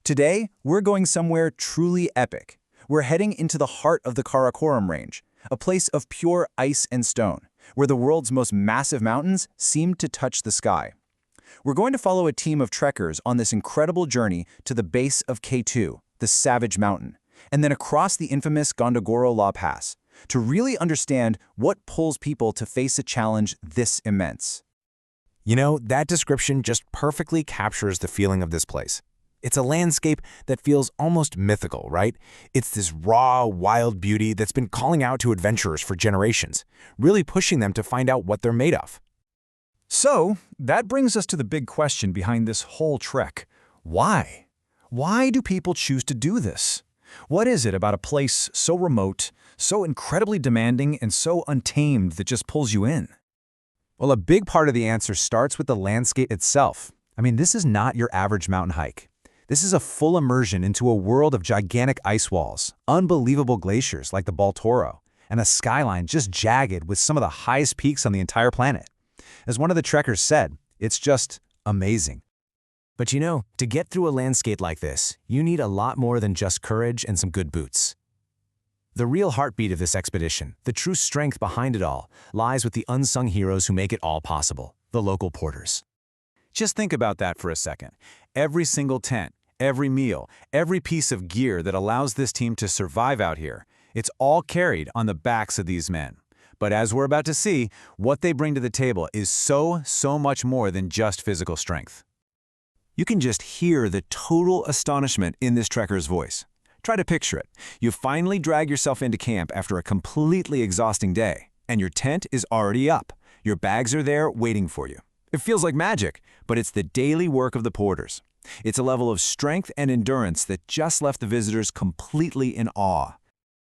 Today, we're going somewhere truly epic. We're heading into the heart of the Karakoram range, a place of pure ice and stone, where the world's most massive mountains seem to touch the sky. We're going to follow a team of trekkers on this incredible journey to the base of K2, the Savage Mountain, and then across the infamous Gondogoro Pass, to really understand what pulls people to face a challenge this immense. You know, that description just perfectly captures the feeling of this place. It's a landscape that feels almost mythical, right? It's this raw, wild beauty that's been calling out to adventurers for generations, really pushing them to find out what they're made of. So, that brings us to the big question behind this whole trek. Why? Why do people choose to do this? What is it about a place so remote, so incredibly demanding, and so untamed that just pulls you in? Well, a big part of the answer starts with the landscape itself. I mean, this is not your average mountain hike. This is a full immersion into a world of gigantic ice walls, unbelievable glaciers like the Baltoro, and a skyline just jagged with some of the highest peaks on the entire planet. As one of the trekkers said, it's just amazing. But you know, to get through a landscape like this, you need a lot more than just courage and some good boots. The real heartbeat of this expedition, the true strength behind it all, lies with the unsung heroes who make it all possible, the local porters. Just think about that for a second. Every single tent, every meal, every piece of gear that allows this team to survive out here, it's all carried on the backs of these men. But as we're about to see, what they bring to the table is so much more than just physical strength. You can just hear the total astonishment in this trekker's voice. Try to picture it. You finally drag yourself into camp after a completely exhausting day, and your tent is already up. Your bags are there waiting for you. It feels like magic, but it's the daily work of the porters. It's a level of strength and endurance that just left the visitors completely in awe.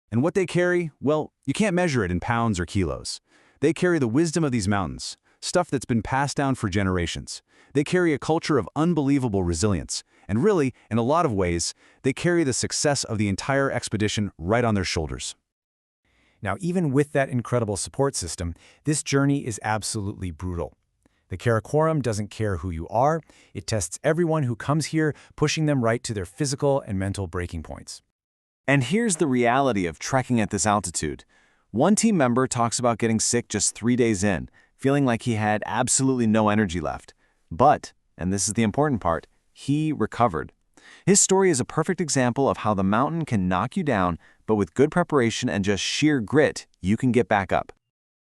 And what they carry, well, you can't measure it in pounds or kilos. They carry the wisdom of these mountains, stuff that's been passed down for generations. They carry a culture of unbelievable resilience, and really, in a lot of ways, they carry the success of the entire expedition right on their shoulders. Now, even with that incredible support system, this journey is absolutely brutal. The Karakoram doesn't care who you are. It tests everyone who comes here, pushing them right to their physical and mental breaking points. And here's the reality of trekking at this altitude. One team member talks about getting sick just 3 days in, feeling like he had absolutely no energy left. But, and this is the important part, he recovered. His story is a perfect example of how the mountain can knock you down, but with good preparation and just sheer grit, you can get back up.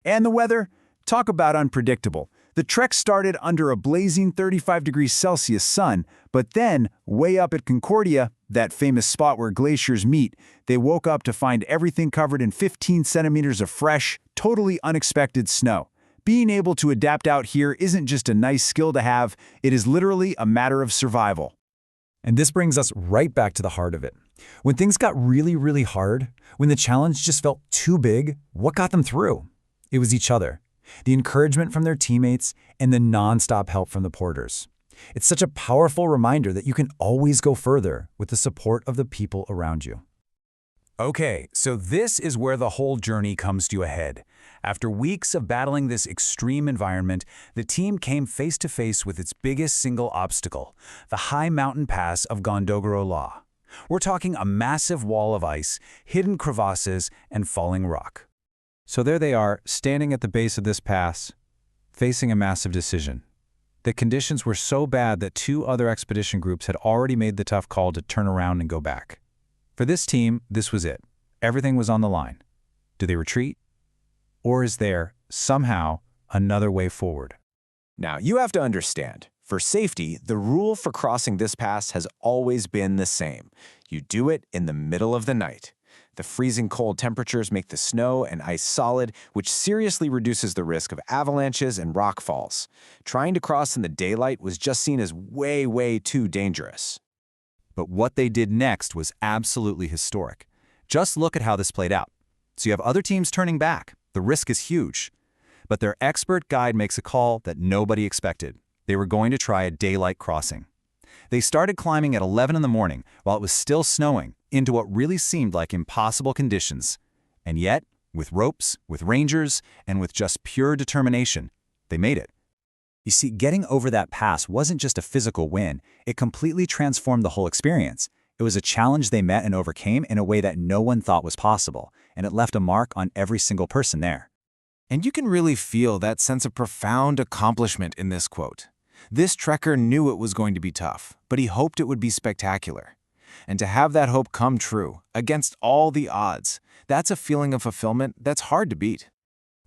And the weather? Talk about unpredictable. The trek started under a blazing 35 degrees Celsius sun, but then, way up at Concordia, that famous spot where glaciers meet, they woke up to find everything covered in 15 centimeters of fresh, totally unexpected snow. Being able to adapt out here isn't just a nice skill to have, it is literally a matter of survival. And this brings us right back to the heart of it. When things got really hard, when the challenge just felt too big, what got them through? It was each other. The encouragement from their teammates, and the nonstop help from the porters. It's such a powerful reminder that you can always go further with the support of the people around you. Okay, so this is where the whole journey comes to a head. After weeks of battling this extreme environment, the team came face to face with its biggest single obstacle, the high mountain pass of Gondogoro. We're talking a massive wall of ice, hidden crevasses, and falling rock. So there they are, standing at the base of this pass, facing a massive decision. The conditions were so bad that 2 other expedition groups had already made the tough call to turn around and go back. For this team, this was it. Everything was on the line. Do they retreat? Or is there, somehow, another way forward? Now, you have to understand, for safety, the rule for crossing this pass has always been the same. You do it in the middle of the night. The freezing cold temperatures make the snow and ice solid, which seriously reduces the risk of avalanches and rock falls. Trying to cross in the daylight was just seen as way too dangerous. But what they did next was absolutely historic. Just look at how this played out. So you have other teams turning back. The risk is huge. But their expert guide makes a call that nobody expected. They were going to try a daylight crossing. They started climbing at 11 in the morning while it was still snowing into what really seemed like impossible conditions. And yet, with ropes, with rangers, and with just pure determination, they made it. You see, getting over that pass wasn't just a physical win, it completely transformed the whole experience. It was a challenge they met and overcame in a way that no one thought was possible, and it left a mark on every single person there. And you can really feel that sense of profound accomplishment in this quote. This trekker knew it was going to be tough, but he hoped it would be spectacular. And to have that hope come true, against all the odds, that's a feeling of fulfillment that's hard to beat.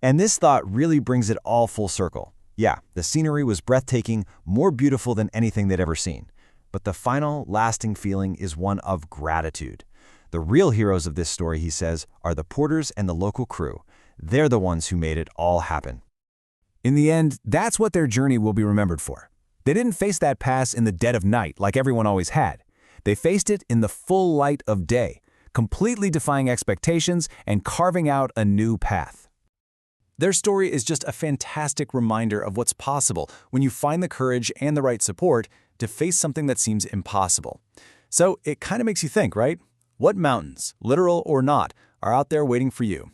And this thought really brings it all full circle. Yeah, the scenery was breathtaking, more beautiful than anything they'd ever seen. But the final, lasting feeling is one of gratitude. The real heroes of this story, he says, are the porters and the local crew. They're the ones who made it all happen. In the end, that's what their journey will be remembered for. They didn't face that pass in the dead of night like everyone always had. They faced it in the full light of day, completely defying expectations and carving out a new path. Their story is just a fantastic reminder of what's possible when you find the courage and the right support to face something that seems impossible. So it kind of makes you think, right? What mountains, literal or not, are out there waiting for you?